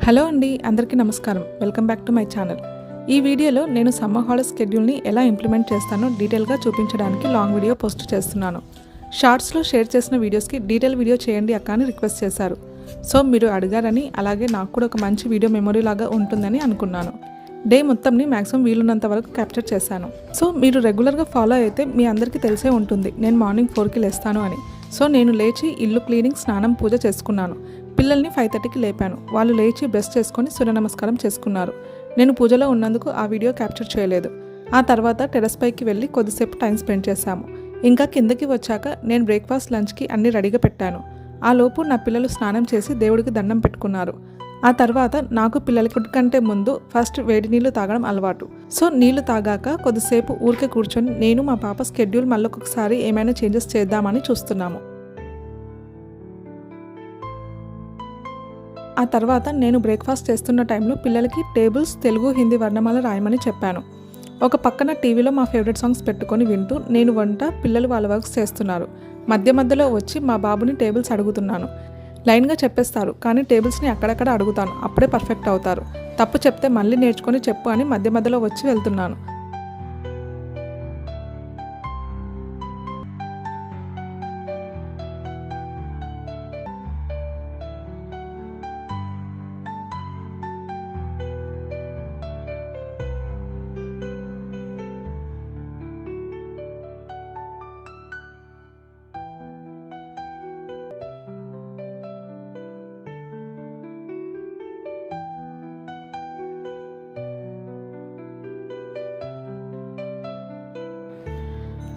Hello అండి, అందరికీ నమస్కారం. Welcome back to my channel. ఈ వీడియోలో నేను సమ్మర్ హాలిడే స్కెడ్యూల్ని ఎలా ఇంప్లిమెంట్ చేస్తానో డీటెయిల్గా చూపించడానికి లాంగ్ వీడియో పోస్ట్ చేస్తున్నాను. షార్ట్స్లో షేర్ చేసిన వీడియోస్కి డీటెయిల్ వీడియో చేయండి అక్క అని రిక్వెస్ట్ చేశారు. సో మీరు అడిగారని, అలాగే నాకు కూడా ఒక మంచి వీడియో మెమొరీ లాగా ఉంటుందని అనుకున్నాను. డే మొత్తంని మ్యాక్సిమం వీలున్నంత వరకు క్యాప్చర్ చేశాను. సో మీరు రెగ్యులర్గా ఫాలో అయితే మీ అందరికీ తెలిసే ఉంటుంది నేను మార్నింగ్ 4కి లేస్తాను అని. సో నేను లేచి ఇల్లు క్లీనింగ్, స్నానం, పూజ చేసుకున్నాను. పిల్లల్ని 5:30కి లేపాను. వాళ్ళు లేచి బ్రష్ చేసుకొని సూర్య నమస్కారం చేసుకున్నారు. నేను పూజలో ఉన్నందుకు ఆ వీడియో క్యాప్చర్ చేయలేదు. ఆ తర్వాత టెర్రస్ పైకి వెళ్ళి కొద్దిసేపు టైం స్పెండ్ చేశాము. ఇంకా కిందకి వచ్చాక నేను బ్రేక్ఫాస్ట్, లంచ్కి అన్నీ రెడీగా పెట్టాను. ఆ లోపు నా పిల్లలు స్నానం చేసి దేవుడికి దండం పెట్టుకున్నారు. ఆ తర్వాత నాకు పిల్లలకి ఫుడ్ కంటే ముందు ఫస్ట్ వేడి నీళ్లు తాగడం అలవాటు. సో నీళ్లు తాగాక కొద్దిసేపు ఊరికే కూర్చొని నేను మా పాప స్కెడ్యూల్ మళ్ళొకసారి ఏమైనా చేంజెస్ చేద్దామని చూస్తున్నాము. ఆ తర్వాత నేను బ్రేక్ఫాస్ట్ చేస్తున్న టైంలో పిల్లలకి టేబుల్స్, తెలుగు, హిందీ వర్ణమాల రాయమని చెప్పాను. ఒక పక్కన టీవీలో మా ఫేవరెట్ సాంగ్స్ పెట్టుకొని వింటూ నేను వంట, పిల్లలు వాళ్ళ వర్క్స్ చేస్తున్నారు. మధ్య మధ్యలో వచ్చి మా బాబుని టేబుల్స్ అడుగుతున్నాను. లైన్గా చెప్పేస్తారు, కానీ టేబుల్స్ని అక్కడక్కడ అడుగుతాను. అప్పుడే పర్ఫెక్ట్ అవుతారు. తప్పు చెప్తే మళ్ళీ నేర్చుకొని చెప్పు అని మధ్య మధ్యలో వచ్చి వెళ్తున్నాను.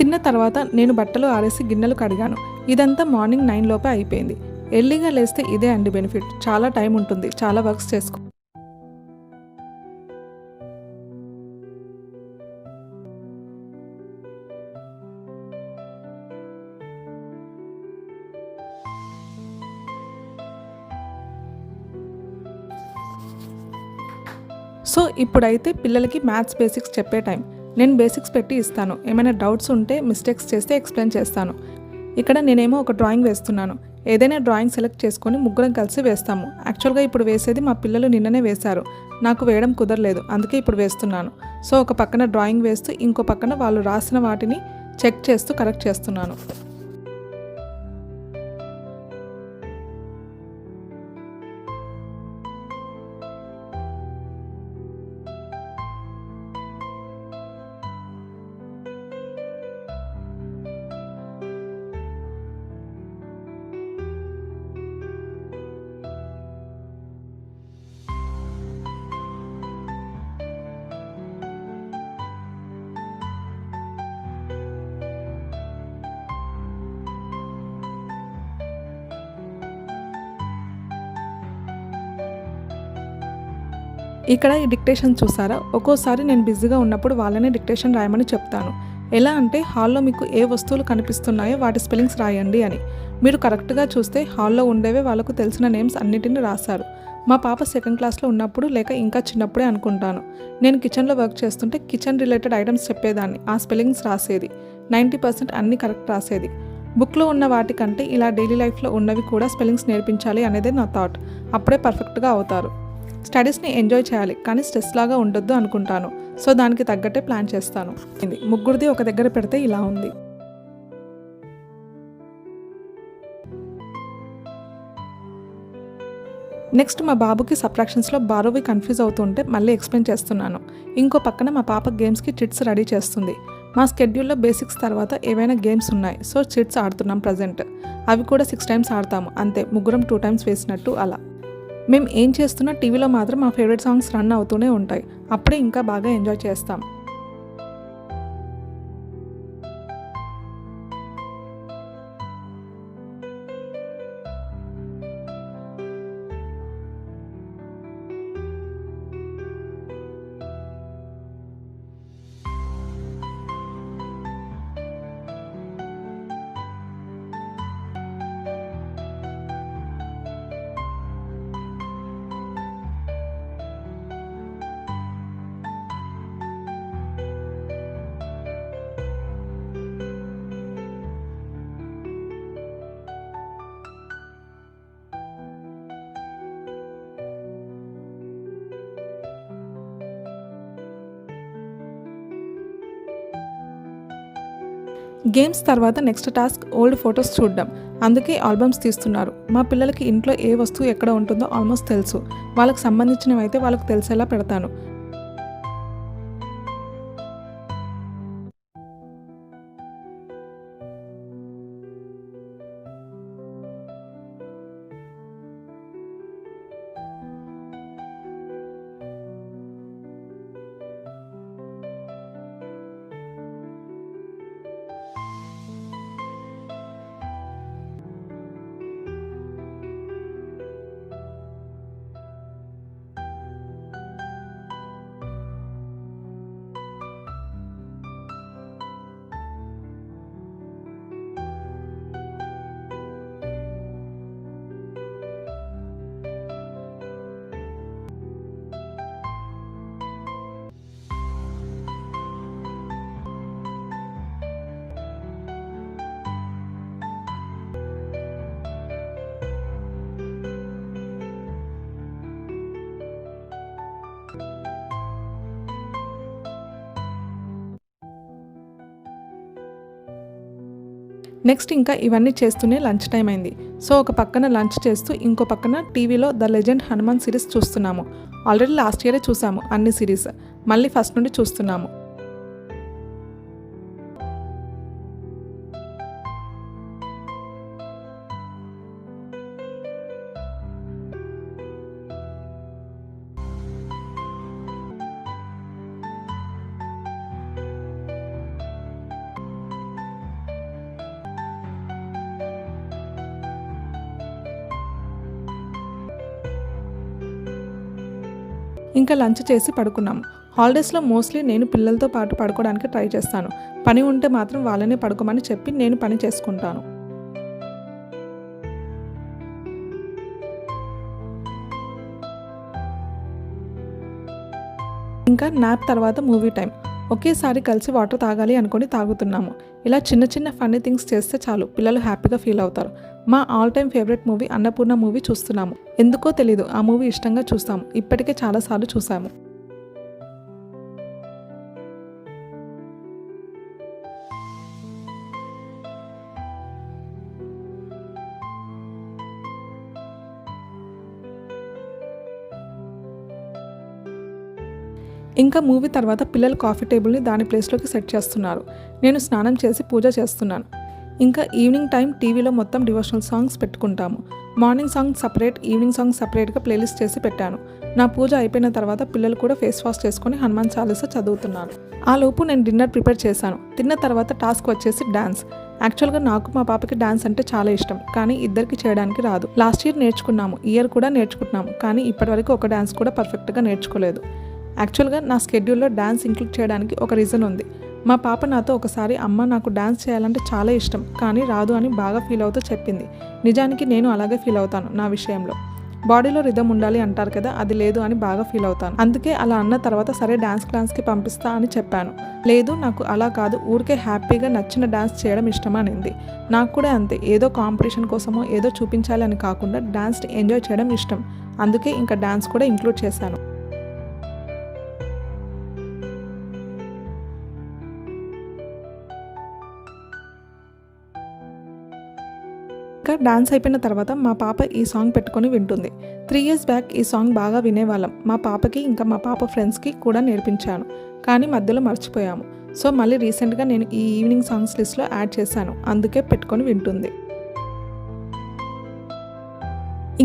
తిన్న తర్వాత నేను బట్టలు ఆరేసి గిన్నెలు కడిగాను. ఇదంతా మార్నింగ్ 9 లోపే అయిపోయింది. ఎర్లీగా లేస్తే ఇదే అండి బెనిఫిట్. చాలా టైం ఉంటుంది, చాలా వర్క్స్ చేసుకో. సో ఇప్పుడైతే పిల్లలకి మ్యాథ్స్ బేసిక్స్ చెప్పే టైం. నేను బేసిక్స్ పెట్టి ఇస్తాను. ఏమైనా డౌట్స్ ఉంటే, మిస్టేక్స్ చేస్తే ఎక్స్ప్లెయిన్ చేస్తాను. ఇక్కడ నేనేమో ఒక డ్రాయింగ్ వేస్తున్నాను. ఏదైనా డ్రాయింగ్ సెలెక్ట్ చేసుకొని ముగ్గురం కలిసి వేస్తాము. యాక్చువల్గా ఇప్పుడు వేసేది మా పిల్లలు నిన్ననే వేశారు. నాకు వేయడం కుదరలేదు, అందుకే ఇప్పుడు వేస్తున్నాను. సో ఒక పక్కన డ్రాయింగ్ వేస్తూ ఇంకో పక్కన వాళ్ళు రాసిన వాటిని చెక్ చేస్తూ కరెక్ట్ చేస్తున్నాను. ఇక్కడ ఈ డిక్టేషన్ చూసారా? ఒక్కోసారి నేను బిజీగా ఉన్నప్పుడు వాళ్ళనే డిక్టేషన్ రాయమని చెప్తాను. ఎలా అంటే హాల్లో మీకు ఏ వస్తువులు కనిపిస్తున్నాయో వాటి స్పెల్లింగ్స్ రాయండి అని. మీరు కరెక్ట్గా చూస్తే హాల్లో ఉండేవే వాళ్ళకు తెలిసిన నేమ్స్ అన్నిటిని రాశారు. మా పాప 2nd క్లాస్లో ఉన్నప్పుడు, లేక ఇంకా చిన్నప్పుడే అనుకుంటాను, నేను కిచెన్లో వర్క్ చేస్తుంటే కిచెన్ రిలేటెడ్ ఐటమ్స్ చెప్పేదాన్ని. ఆ స్పెల్లింగ్స్ రాసేది. 90% అన్నీ కరెక్ట్ రాసేది. బుక్లో ఉన్న వాటికంటే ఇలా డైలీ లైఫ్లో ఉన్నవి కూడా స్పెల్లింగ్స్ నేర్పించాలి అనేదే నా థాట్. అప్పుడే పర్ఫెక్ట్గా అవుతారు. స్టడీస్ని ఎంజాయ్ చేయాలి, కానీ స్ట్రెస్ లాగా ఉండొద్దు అనుకుంటాను. సో దానికి తగ్గట్టే ప్లాన్ చేస్తాను. ముగ్గురిది ఒక దగ్గర పెడితే ఇలా ఉంది. నెక్స్ట్ మా బాబుకి సబ్ట్రాక్షన్స్లో బారోవి కన్ఫ్యూజ్ అవుతుంటే మళ్ళీ ఎక్స్ప్లెయిన్ చేస్తున్నాను. ఇంకో పక్కన మా పాప గేమ్స్కి చిట్స్ రెడీ చేస్తుంది. మా స్కెడ్యూల్లో బేసిక్స్ తర్వాత ఏవైనా గేమ్స్ ఉన్నాయి. సో చిట్స్ ఆడుతున్నాం ప్రజెంట్. అవి కూడా 6 టైమ్స్ ఆడతాము అంతే. ముగ్గురం 2 టైమ్స్ వేసినట్టు అలా. మేము ఏం చేస్తున్నా టీవీలో మాత్రం మా ఫేవరెట్ సాంగ్స్ రన్ అవుతూనే ఉంటాయి. అప్పుడే ఇంకా బాగా ఎంజాయ్ చేస్తాం. గేమ్స్ తర్వాత నెక్స్ట్ టాస్క్ ఓల్డ్ ఫొటోస్ చూడడం. అందుకే ఆల్బమ్స్ తీస్తున్నారు. మా పిల్లలకి ఇంట్లో ఏ వస్తువు ఎక్కడ ఉంటుందో ఆల్మోస్ట్ తెలుసు. వాళ్ళకి సంబంధించినవి అయితే వాళ్ళకి తెలిసేలా పెడతాను. నెక్స్ట్ ఇంకా ఇవన్నీ చేస్తూనే లంచ్ టైం అయింది. సో ఒక పక్కన లంచ్ చేస్తూ ఇంకో పక్కన టీవీలో ద లెజెండ్ హనుమాన్ సిరీస్ చూస్తున్నాము. ఆల్రెడీ లాస్ట్ ఇయరే చూసాము అన్ని సిరీస్, మళ్ళీ ఫస్ట్ నుండి చూస్తున్నాము. ఇంకా లంచ్ చేసి పడుకున్నాము. హాలిడేస్లో మోస్ట్లీ నేను పిల్లలతో పాటు పడుకోవడానికి ట్రై చేస్తాను. పని ఉంటే మాత్రం వాళ్ళనే పడుకోమని చెప్పి నేను పని చేసుకుంటాను. ఇంకా నాప్ తర్వాత మూవీ టైం. ఒకేసారి కలిసి వాటర్ తాగాలి అనుకొని తాగుతున్నాము. ఇలా చిన్న చిన్న ఫన్నీ థింగ్స్ చేస్తే చాలు పిల్లలు హ్యాపీగా ఫీల్ అవుతారు. మా all time favourite movie Annapurna movie చూస్తున్నాము. ఎందుకో తెలీదు ఆ మూవీ ఇష్టంగా చూస్తాము. ఇప్పటికే చాలాసార్లు చూసాము. ఇంకా మూవీ తర్వాత పిల్లలు కాఫీ టేబుల్ని దాని ప్లేస్లోకి సెట్ చేస్తున్నారు. నేను స్నానం చేసి పూజ చేస్తున్నాను. ఇంకా ఈవినింగ్ టైం టీవీలో మొత్తం డివోషనల్ సాంగ్స్ పెట్టుకుంటాము. Morning song separate, evening song సపరేట్గా ప్లేలిస్ట్ చేసి పెట్టాను. నా పూజ అయిపోయిన తర్వాత పిల్లలు కూడా ఫేస్ వాష్ చేసుకొని హనుమాన్ చాలీసా చదువుతున్నారు. ఆ లోపు నేను డిన్నర్ ప్రిపేర్ చేశాను. తిన్న తర్వాత టాస్క్ వచ్చేసి డాన్స్. యాక్చువల్గా నాకు మా పాపకి డాన్స్ అంటే చాలా ఇష్టం, కానీ ఇద్దరికి చేయడానికి రాదు. లాస్ట్ ఇయర్ నేర్చుకున్నాము, ఇయర్ కూడా నేర్చుకుంటున్నాము, కానీ ఇప్పటివరకు ఒక డాన్స్ కూడా పర్ఫెక్ట్గా నేర్చుకోలేదు. యాక్చువల్గా నా స్కెడ్యూల్లో డాన్స్ ఇంక్లూడ్ చేయడానికి ఒక రీజన్ ఉంది. మా పాప నాతో ఒకసారి అమ్మ నాకు డాన్స్ చేయాలంటే చాలా ఇష్టం కానీ రాదు అని బాగా ఫీల్ అవుతూ చెప్పింది. నిజానికి నేను అలాగే ఫీల్ అవుతాను. నా విషయంలో బాడీలో రిథమ్ ఉండాలి అంటారు కదా, అది లేదు అని బాగా ఫీల్ అవుతాను. అందుకే అలా అన్న తర్వాత సరే డాన్స్ క్లాస్కి పంపిస్తా అని చెప్పాను. లేదు నాకు అలా కాదు, ఊరికే హ్యాపీగా నచ్చిన డాన్స్ చేయడం ఇష్టం అనింది. నాకు కూడా అంతే, ఏదో కాంపిటీషన్ కోసమో ఏదో చూపించాలి అని కాకుండా డాన్స్ని ఎంజాయ్ చేయడం ఇష్టం. అందుకే ఇంకా డాన్స్ కూడా ఇంక్లూడ్ చేశాను. ఇంకా డాన్స్ అయిపోయిన తర్వాత మా పాప ఈ సాంగ్ పెట్టుకొని వింటుంది. 3 years బ్యాక్ ఈ సాంగ్ బాగా వినేవాళ్ళం. మా పాపకి ఇంకా మా పాప ఫ్రెండ్స్కి కూడా నేర్పించాను, కానీ మధ్యలో మర్చిపోయాము. సో మళ్ళీ రీసెంట్గా నేను ఈ ఈవినింగ్ సాంగ్స్ లిస్ట్లో యాడ్ చేశాను, అందుకే పెట్టుకొని వింటుంది.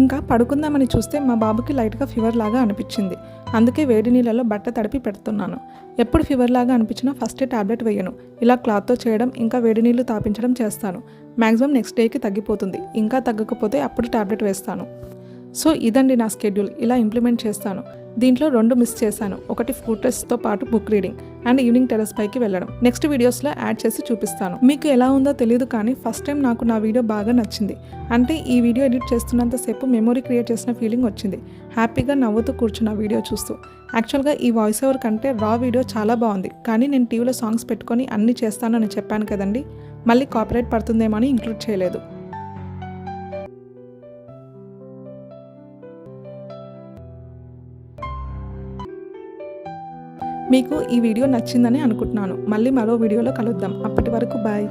ఇంకా పడుకుందామని చూస్తే మా బాబుకి లైట్గా ఫీవర్ లాగా అనిపించింది. అందుకే వేడి నీళ్ళలో బట్ట తడిపి పెడుతున్నాను. ఎప్పుడు ఫీవర్ లాగా అనిపించినా ఫస్టే టాబ్లెట్ వేయను. ఇలా క్లాత్తో చేయడం ఇంకా వేడి నీళ్ళు తాపించడం చేస్తాను. మ్యాక్సిమం నెక్స్ట్ డేకి తగ్గిపోతుంది. ఇంకా తగ్గకపోతే అప్పుడు టాబ్లెట్ వేస్తాను. సో ఇదండి నా స్కెడ్యూల్. ఇలా ఇంప్లిమెంట్ చేస్తాను. దీంట్లో 2 మిస్ చేశాను. ఒకటి ఫుడ్ టెస్ట్తో పాటు book reading and evening terrace పైకి వెళ్ళడం. నెక్స్ట్ వీడియోస్లో యాడ్ చేసి చూపిస్తాను. మీకు ఎలా ఉందో తెలియదు, కానీ ఫస్ట్ టైం నాకు నా వీడియో బాగా నచ్చింది. అంటే ఈ వీడియో ఎడిట్ చేస్తున్నంతసేపు మెమొరీ క్రియేట్ చేసిన ఫీలింగ్ వచ్చింది. హ్యాపీగా నవ్వుతూ కూర్చున్న వీడియో చూస్తూ. యాక్చువల్గా ఈ వాయిస్ ఓవర్ కంటే రా వీడియో చాలా బాగుంది, కానీ నేను టీవీలో సాంగ్స్ పెట్టుకొని అన్నీ చేస్తానని చెప్పాను కదండి, మళ్ళీ కాపీరైట్ పడుతుందేమో అని ఇంక్లూడ్ చేయలేదు. మీకు ఈ వీడియో నచ్చిందని అనుకుంటున్నాను. మళ్ళీ మరో వీడియోలో కలుద్దాం. అప్పటి వరకు బాయ్.